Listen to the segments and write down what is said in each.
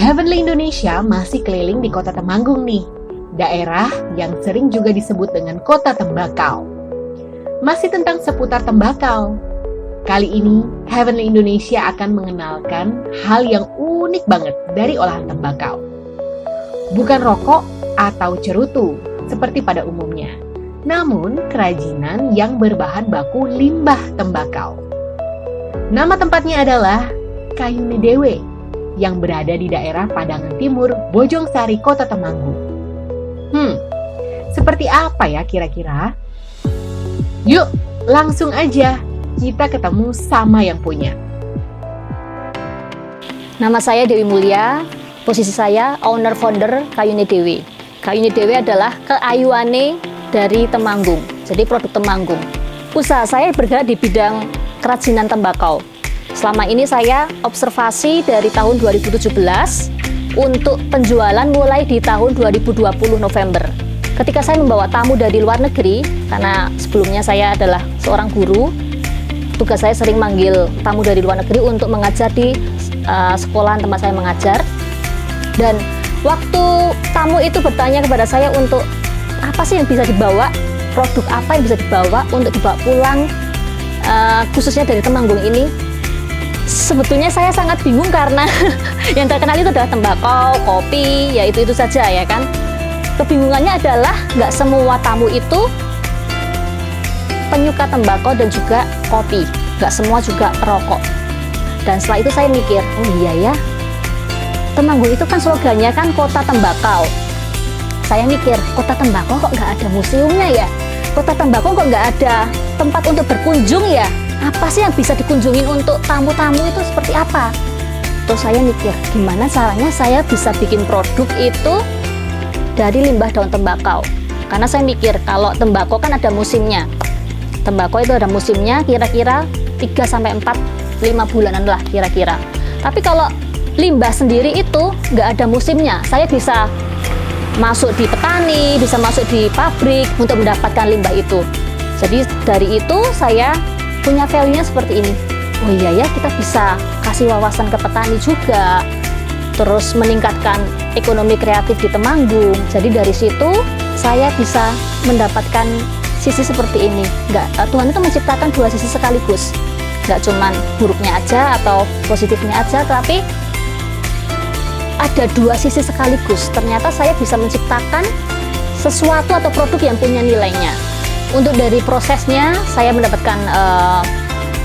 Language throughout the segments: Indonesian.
Heavenly Indonesia masih keliling di Kota Temanggung nih, daerah yang sering juga disebut dengan Kota Tembakau. Masih tentang seputar tembakau. Kali ini, Heavenly Indonesia akan mengenalkan hal yang unik banget dari olahan tembakau. Bukan rokok atau cerutu seperti pada umumnya, namun kerajinan yang berbahan baku limbah tembakau. Nama tempatnya adalah Kayune Dewe yang berada di daerah Padangan Timur, Bojongsari, Kota Temanggung. Seperti apa ya kira-kira? Yuk, langsung aja kita ketemu sama yang punya. Nama saya Dewi Mulia, posisi saya owner founder Kayune Dewe. Kayune Dewe adalah keayuane dari Temanggung, jadi produk Temanggung. Usaha saya bergerak di bidang kerajinan tembakau. Selama ini saya observasi dari tahun 2017 untuk penjualan mulai di tahun 2020 November. Ketika saya membawa tamu dari luar negeri, karena sebelumnya saya adalah seorang guru, tugas saya sering manggil tamu dari luar negeri untuk mengajar di sekolahan tempat saya mengajar. Dan waktu tamu itu bertanya kepada saya untuk apa sih yang bisa dibawa, produk apa yang bisa dibawa untuk dibawa pulang, khususnya dari Temanggung ini, sebetulnya saya sangat bingung karena yang terkenal itu adalah tembakau, kopi, ya itu saja ya kan. Kebingungannya adalah nggak semua tamu itu penyuka tembakau dan juga kopi, nggak semua juga perokok. Dan setelah itu saya mikir, oh iya ya, Temanggung itu kan slogannya kan kota tembakau. Saya mikir, kota tembakau kok nggak ada museumnya ya? Kota tembakau kok nggak ada tempat untuk berkunjung ya? Apa sih yang bisa dikunjungin untuk tamu-tamu itu seperti apa? Terus saya mikir, gimana caranya saya bisa bikin produk itu dari limbah daun tembakau. Karena saya mikir, kalau tembakau kan ada musimnya. Tembakau itu ada musimnya kira-kira 3-4, 5 bulanan lah kira-kira. Tapi kalau limbah sendiri itu nggak ada musimnya. Saya bisa masuk di petani, bisa masuk di pabrik untuk mendapatkan limbah itu. Jadi dari itu saya punya value-nya seperti ini. Oh iya ya, kita bisa kasih wawasan ke petani juga. Terus meningkatkan ekonomi kreatif di Temanggung. Jadi dari situ saya bisa mendapatkan sisi seperti ini. Tuhan itu menciptakan dua sisi sekaligus. Nggak cuman buruknya aja atau positifnya aja, tapi ada dua sisi sekaligus. Ternyata saya bisa menciptakan sesuatu atau produk yang punya nilainya. Untuk dari prosesnya, saya mendapatkan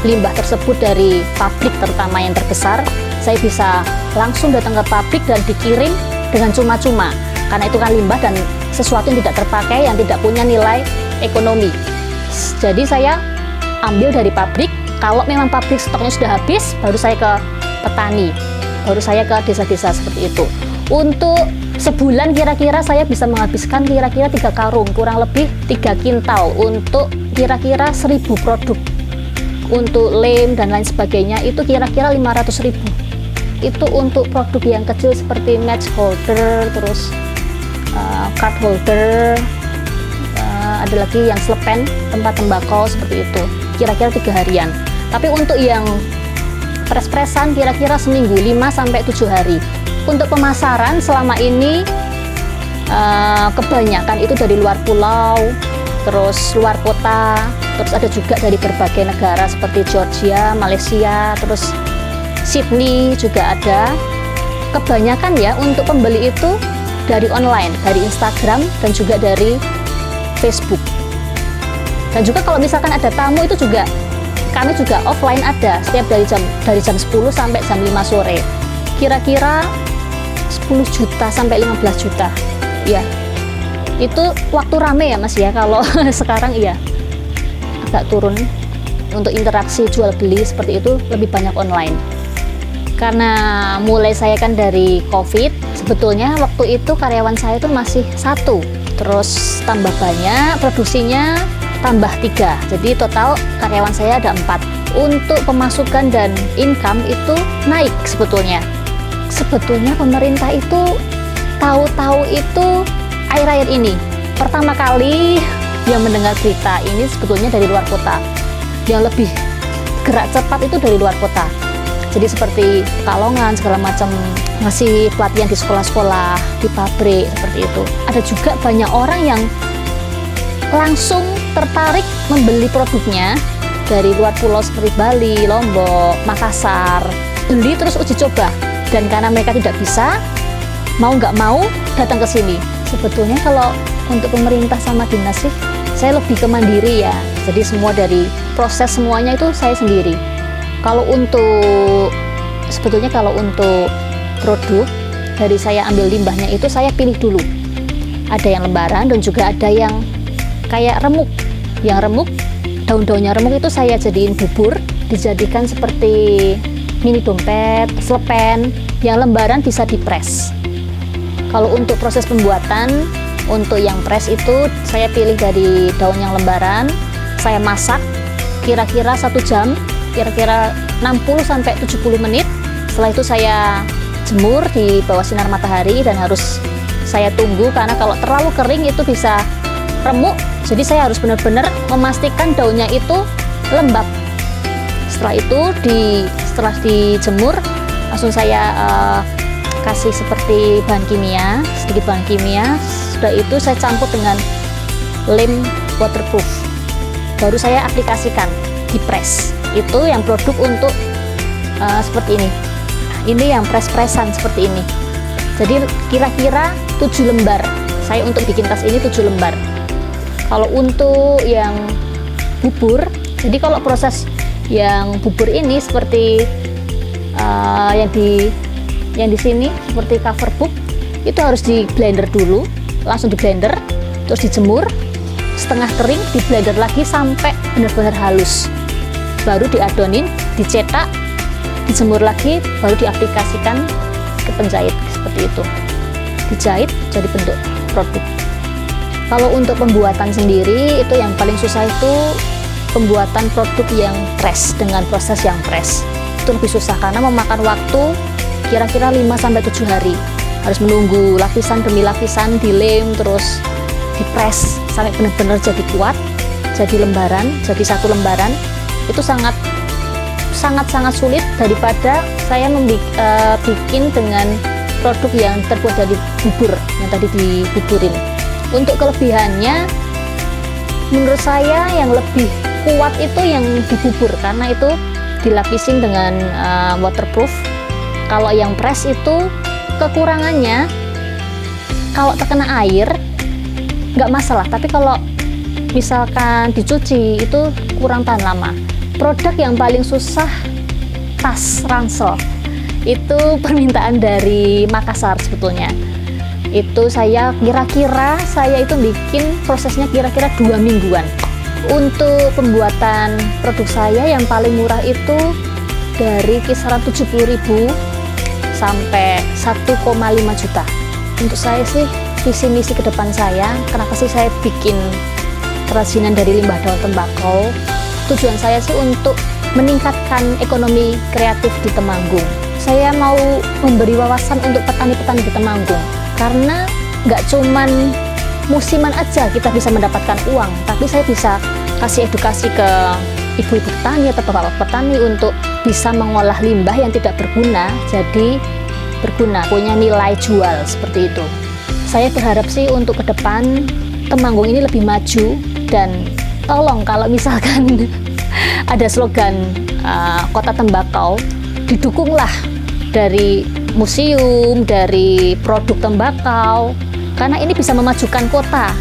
limbah tersebut dari pabrik terutama yang terbesar. Saya bisa langsung datang ke pabrik dan dikirim dengan cuma-cuma. Karena itu kan limbah dan sesuatu yang tidak terpakai, yang tidak punya nilai ekonomi. Jadi saya ambil dari pabrik. Kalau memang pabrik stoknya sudah habis, baru saya ke petani. Baru saya ke desa-desa seperti itu. Untuk sebulan kira-kira saya bisa menghabiskan kira-kira 3 karung, kurang lebih 3 kintal untuk kira-kira 1000 produk. Untuk lem dan lain sebagainya itu kira-kira 500.000. Itu untuk produk yang kecil seperti match holder, terus card holder, ada lagi yang slepen, tempat tembakau seperti itu, kira-kira 3 harian. Tapi untuk yang pres-presan kira-kira seminggu, 5-7 hari. Untuk pemasaran selama ini kebanyakan itu dari luar pulau, terus luar kota, terus ada juga dari berbagai negara seperti Georgia, Malaysia, terus Sydney juga ada. Kebanyakan ya untuk pembeli itu dari online, dari Instagram dan juga dari Facebook. Dan juga kalau misalkan ada tamu itu juga kami juga offline ada setiap dari jam 10 sampai jam 5 sore. Kira-kira 10 juta sampai 15 juta. Ya. Itu waktu rame ya Mas ya. Kalau sekarang iya agak turun. Untuk interaksi jual beli seperti itu lebih banyak online. Karena mulai saya kan dari COVID, sebetulnya waktu itu karyawan saya itu masih 1. Terus tambah banyak, produksinya tambah 3. Jadi total karyawan saya ada 4. Untuk pemasukan dan income itu naik sebetulnya. Sebetulnya pemerintah itu tahu-tahu itu akhir-akhir ini. Pertama kali yang mendengar berita ini sebetulnya dari luar kota. Yang lebih gerak cepat itu dari luar kota. Jadi seperti Pekalongan segala macam, ngasih pelatihan di sekolah-sekolah, di pabrik seperti itu. Ada juga banyak orang yang langsung tertarik membeli produknya dari luar pulau seperti Bali, Lombok, Makassar. Beli terus uji coba, dan karena mereka tidak bisa, mau nggak mau datang ke sini. Sebetulnya kalau untuk pemerintah sama dinas sih, saya lebih ke mandiri ya. Jadi semua dari proses semuanya itu saya sendiri. Sebetulnya kalau untuk produk, dari saya ambil limbahnya itu saya pilih dulu. Ada yang lembaran dan juga ada yang kayak remuk. Yang remuk, daun-daunnya remuk itu saya jadiin bubur, dijadikan seperti mini dompet, selepen. Yang lembaran bisa dipres. Kalau untuk proses pembuatan, untuk yang pres itu saya pilih dari daun yang lembaran, saya masak kira-kira 1 jam, kira-kira 60-70 menit. Setelah itu saya jemur di bawah sinar matahari dan harus saya tunggu karena kalau terlalu kering itu bisa remuk. Jadi saya harus benar-benar memastikan daunnya itu lembab. Setelah itu setelah dijemur langsung saya kasih seperti bahan kimia, sedikit bahan kimia. Sudah itu saya campur dengan lem waterproof. Baru saya aplikasikan, dipres. Itu yang produk untuk seperti ini. Ini yang pres-presan seperti ini. Jadi kira-kira 7 lembar. Saya untuk bikin tas ini 7 lembar. Kalau untuk yang bubur, jadi kalau proses yang bubur ini seperti yang di sini seperti cover book, itu harus di blender dulu, langsung di blender, terus dijemur, setengah kering, di blender lagi sampai benar-benar halus. Baru diadonin, dicetak, dijemur lagi, baru diaplikasikan ke penjahit seperti itu. Dijahit jadi bentuk produk. Kalau untuk pembuatan sendiri, itu yang paling susah itu pembuatan produk yang press dengan proses yang press. Itu lebih susah karena memakan waktu kira-kira 5-7 hari. Harus menunggu lapisan demi lapisan dilem, terus dipres sampai benar-benar jadi kuat, jadi lembaran, jadi 1 lembaran. Itu sangat sulit daripada saya bikin dengan produk yang terbuat dari bubur yang tadi dibuburin. Untuk kelebihannya, menurut saya yang lebih kuat itu yang dibubur karena itu dilapisin dengan waterproof. Kalau yang press itu kekurangannya, kalau terkena air nggak masalah, tapi kalau misalkan dicuci itu kurang tahan lama. Produk yang paling susah tas ransel, itu permintaan dari Makassar sebetulnya. Itu saya kira-kira itu bikin prosesnya kira-kira 2 mingguan. Untuk pembuatan produk saya yang paling murah itu dari kisaran 70.000 sampai 1,5 juta. Untuk saya sih visi misi ke depan saya, kenapa sih saya bikin kerajinan dari limbah daun tembakau? Tujuan saya sih untuk meningkatkan ekonomi kreatif di Temanggung. Saya mau memberi wawasan untuk petani-petani di Temanggung, karena nggak cuman musiman aja kita bisa mendapatkan uang, tapi saya bisa kasih edukasi ke ibu-ibu petani atau bapak-bapak petani untuk bisa mengolah limbah yang tidak berguna jadi berguna, punya nilai jual seperti itu. Saya berharap sih untuk ke depan Temanggung ini lebih maju, dan tolong kalau misalkan ada slogan Kota Tembakau, didukunglah dari museum, dari produk tembakau, karena ini bisa memajukan kota.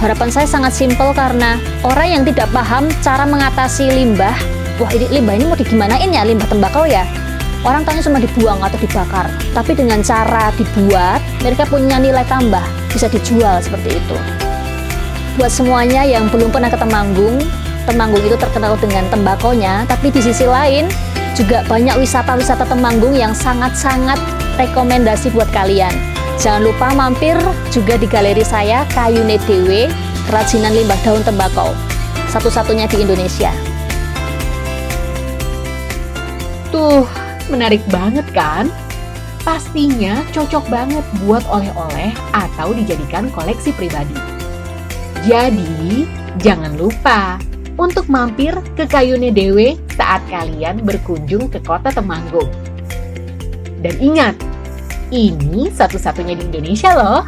Harapan saya sangat simpel karena orang yang tidak paham cara mengatasi limbah, wah ini limbah ini mau digimanain ya, limbah tembakau ya, orang tanya cuma dibuang atau dibakar, tapi dengan cara dibuat mereka punya nilai tambah, bisa dijual seperti itu. Buat semuanya yang belum pernah ke Temanggung, Temanggung itu terkenal dengan tembakaunya, tapi di sisi lain juga banyak wisata-wisata Temanggung yang sangat-sangat rekomendasi buat kalian. Jangan lupa mampir juga di galeri saya, Kayune Dewe, kerajinan limbah daun tembakau, satu-satunya di Indonesia. Tuh, menarik banget kan? Pastinya cocok banget buat oleh-oleh atau dijadikan koleksi pribadi. Jadi, jangan lupa untuk mampir ke Kayune Dewe saat kalian berkunjung ke Kota Temanggung. Dan ingat, ini satu-satunya di Indonesia loh.